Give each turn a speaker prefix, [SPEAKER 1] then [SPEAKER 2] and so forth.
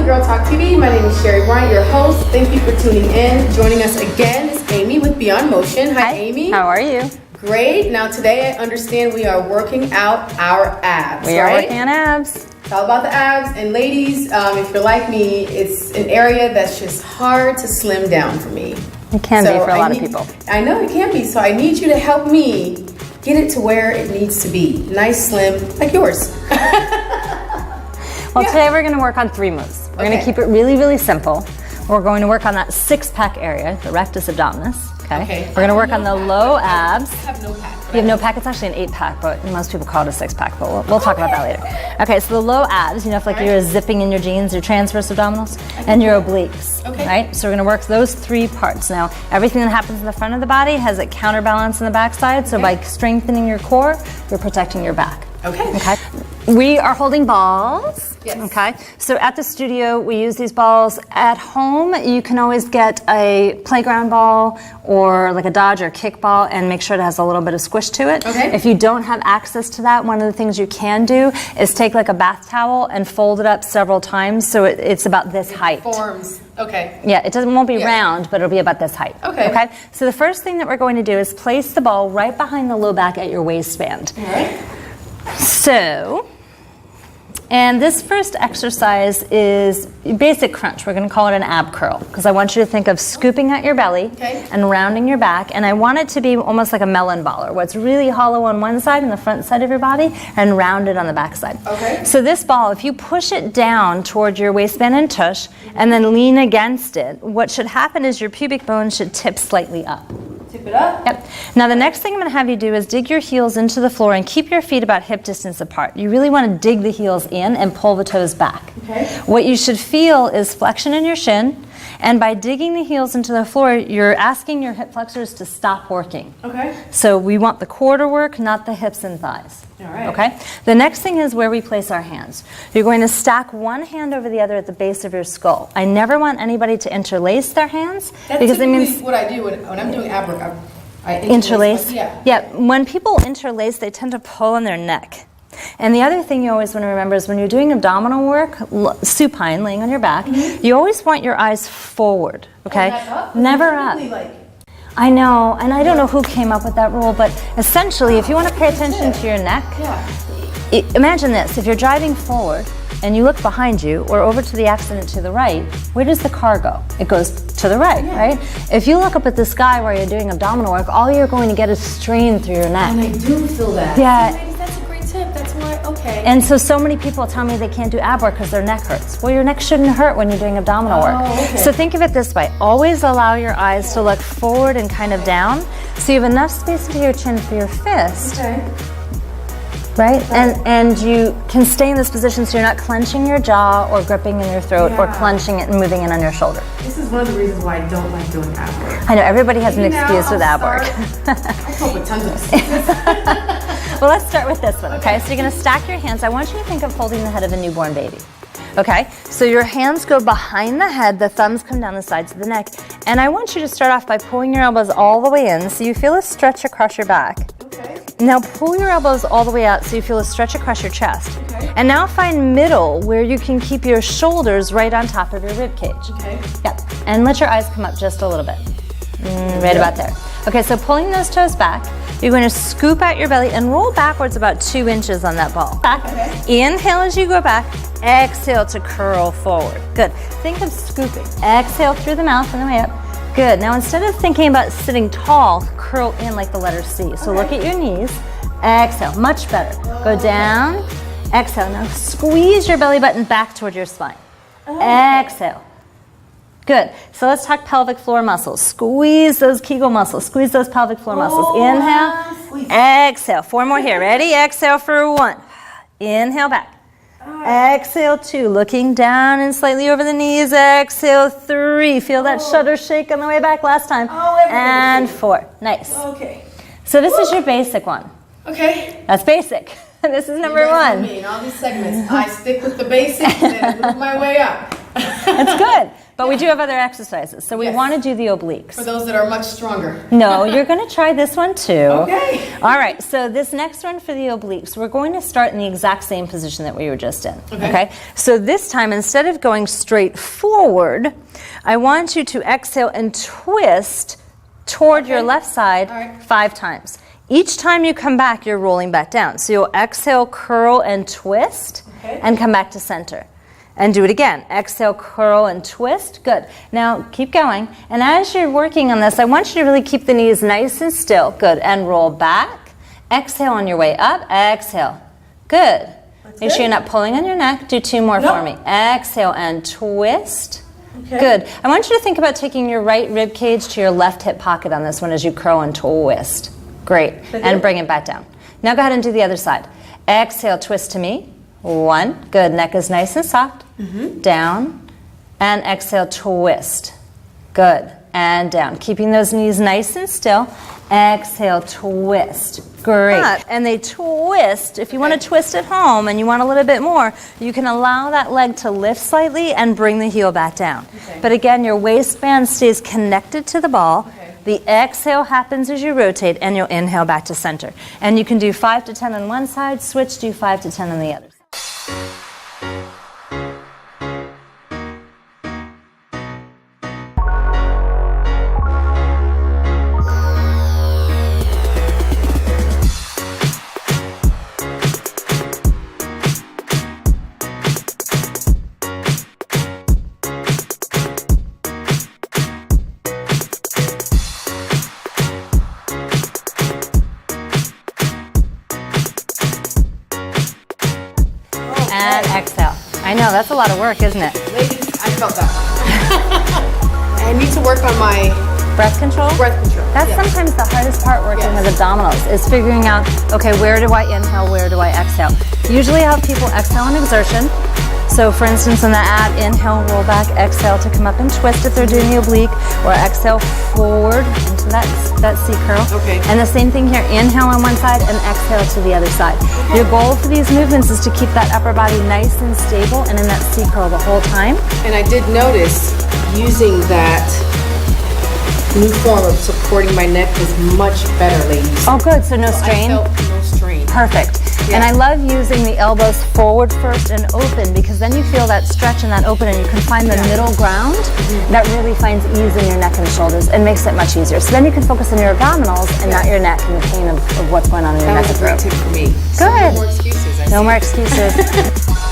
[SPEAKER 1] GitlTalkTV. My name is Sherry Bryant, your host. Thank you for tuning in. Joining us again is Amy with Beyond Motion. Hi, Amy.
[SPEAKER 2] How are you?
[SPEAKER 1] Great. Now today I understand we are working out our abs,
[SPEAKER 2] We are working on abs.
[SPEAKER 1] It's all about the abs. And ladies, if you're like me, it's an area that's just hard to slim down for me.
[SPEAKER 2] It can be for a lot of people.
[SPEAKER 1] I know it can be. So I need you to help me get it to where it needs to be. Nice, slim, like yours.
[SPEAKER 2] Well, today we're going to work on 3 moves. We're going to keep it really, really simple. We're going to work on that six-pack area, the rectus abdominis. Okay. We're going to work on the low abs.
[SPEAKER 1] I have no pack.
[SPEAKER 2] You have no pack. It's actually an 8-pack, but most people call it a 6-pack. But we'll talk about that later. Okay. So the low abs, you know, if like you're zipping in your jeans, your transverse abdominals, and your obliques. Okay. Right. So we're going to work those 3 parts. Now, everything that happens in the front of the body has a counterbalance in the backside. So by strengthening your core, you're protecting your back. Okay. We are holding balls. Yes. Okay. So at the studio, we use these balls. At home, you can always get a playground ball or like a dodge or kick ball and make sure it has a little bit of squish to it. Okay. If you don't have access to that, one of the things you can do is take like a bath towel and fold it up several times so it's about this height.
[SPEAKER 1] Forms. Okay.
[SPEAKER 2] Yeah, it won't be round, but it'll be about this height. Okay. So the first thing that we're going to do is place the ball right behind the low back at your waistband. All right. So, and this first exercise is basic crunch. We're going to call it an ab curl because I want you to think of scooping out your belly and rounding your back. And I want it to be almost like a melon baller, where it's really hollow on one side and the front side of your body and rounded on the back side. Okay. So this ball, if you push it down toward your waistband and tush and then lean against it, what should happen is your pubic bone should tip slightly up.
[SPEAKER 1] Tip it up?
[SPEAKER 2] Yep. Now the next thing I'm going to have you do is dig your heels into the floor and keep your feet about hip distance apart. You really want to dig the heels in and pull the toes back. Okay. What you should feel is flexion in your shin, and by digging the heels into the floor, you're asking your hip flexors to stop working. Okay. So we want the core to work, not the hips and thighs. All right. Okay. The next thing is where we place our hands. You're going to stack one hand over the other at the base of your skull. I never want anybody to interlace their hands.
[SPEAKER 1] That's because it means what I do when I'm doing ab work. I interlace.
[SPEAKER 2] Yeah. When people interlace, they tend to pull on their neck. And the other thing you always want to remember is when you're doing abdominal work, supine, laying on your back, you always want your eyes forward. Okay. Never up. I know, and I don't know who came up with that rule, but essentially, if you want to pay attention to your neck, imagine this. If you're driving forward and you look behind you or over to the accident to the right, where does the car go? It goes to the right, right? If you look up at the sky while you're doing abdominal work, all you're going to get is strain through your neck.
[SPEAKER 1] And I do feel that.
[SPEAKER 2] Yeah.
[SPEAKER 1] That's a great tip. That's why,
[SPEAKER 2] And so many people tell me they can't do ab work because their neck hurts. Well, your neck shouldn't hurt when you're doing abdominal work. So think of it this way. Always allow your eyes to look forward and kind of down so you have enough space to your chin for your fist. Right? And you can stay in this position so you're not clenching your jaw or gripping in your throat or clenching it and moving in on your shoulder.
[SPEAKER 1] This is one of the reasons why I don't like doing ab work.
[SPEAKER 2] I know, everybody has an excuse with ab work.
[SPEAKER 1] I come up with tons of excuses.
[SPEAKER 2] Well, let's start with this one, okay? So you're going to stack your hands. I want you to think of holding the head of a newborn baby. Okay, so your hands go behind the head, the thumbs come down the sides of the neck, and I want you to start off by pulling your elbows all the way in so you feel a stretch across your back. Okay. Now pull your elbows all the way out so you feel a stretch across your chest. Okay. And now find middle where you can keep your shoulders right on top of your rib cage. Okay. Yep, and let your eyes come up just a little bit. Right about there. Okay, so pulling those toes back, you're going to scoop out your belly and roll backwards about 2 inches on that ball. Back. Okay. Inhale as you go back. Exhale to curl forward. Good. Think of scooping. Exhale through the mouth and the way up. Good. Now instead of thinking about sitting tall, curl in like the letter C. So look at your knees. Exhale. Much better. Go down. Exhale. Now squeeze your belly button back toward your spine. Exhale. Good. So let's talk pelvic floor muscles. Squeeze those Kegel muscles. Squeeze those pelvic floor muscles. Inhale. Exhale. 4 more here. Ready? Exhale for 1. Inhale back. Exhale 2. Looking down and slightly over the knees. Exhale 3. Feel that shudder shake on the way back last time. And 4. Nice. Okay. So this is your basic one. Okay. That's basic. This is number 1.
[SPEAKER 1] Me in all these segments, I stick with the basics and move my way up.
[SPEAKER 2] That's good. but we do have other exercises. So we
[SPEAKER 1] Yes.
[SPEAKER 2] want to do the obliques.
[SPEAKER 1] For those that are much stronger.
[SPEAKER 2] No, you're going to try this one too.
[SPEAKER 1] Okay.
[SPEAKER 2] All right, so this next one for the obliques, we're going to start in the exact same position that we were just in. Okay? So this time, instead of going straight forward, I want you to exhale and twist toward your left side 5 times. Each time you come back, you're rolling back down. So you'll exhale, curl, and twist, and come back to center. And do it again. Exhale, curl, and twist. Good. Now, keep going. And as you're working on this, I want you to really keep the knees nice and still. Good. And roll back. Exhale on your way up. Exhale. Good. Make sure you're not pulling on your neck. Do 2 more for me. Exhale and twist. Good. I want you to think about taking your right rib cage to your left hip pocket on this one as you curl and twist. Great. And bring it back down. Now go ahead and do the other side. Exhale, twist to me. 1. Good. Neck is nice and soft. Down. And exhale, twist. Good. And down. Keeping those knees nice and still. Exhale, twist. Great. And they twist. If you want to twist at home and you want a little bit more, you can allow that leg to lift slightly and bring the heel back down. But again, your waistband stays connected to the ball. The exhale happens as you rotate, and you'll inhale back to center. And you can do 5 to 10 on one side, switch, do 5 to 10 on the other side. And exhale. I know, that's a lot of work, isn't it?
[SPEAKER 1] Ladies, I felt that. I need to work on my
[SPEAKER 2] breath control?
[SPEAKER 1] Breath control.
[SPEAKER 2] That's sometimes the hardest part working with abdominals, is figuring out, okay, where do I inhale, where do I exhale? Usually I have people exhale on exertion. So for instance, in the ab, inhale, roll back, exhale to come up and twist if they're doing the oblique, or exhale forward into that C curl. And the same thing here, inhale on one side and exhale to the other side. Your goal for these movements is to keep that upper body nice and stable and in that C curl the whole time.
[SPEAKER 1] And I did notice using that new form of supporting my neck is much better, ladies.
[SPEAKER 2] Oh good, so no strain?
[SPEAKER 1] I felt no strain.
[SPEAKER 2] Perfect. And I love using the elbows forward first and open, because then you feel that stretch and that open, and you can find the middle ground that really finds ease in your neck and shoulders and makes it much easier. So then you can focus on your abdominals and not your neck and the pain of what's going on in your neck and throat.
[SPEAKER 1] That was a great tip for me.
[SPEAKER 2] Good.
[SPEAKER 1] So no more excuses.
[SPEAKER 2] No more excuses.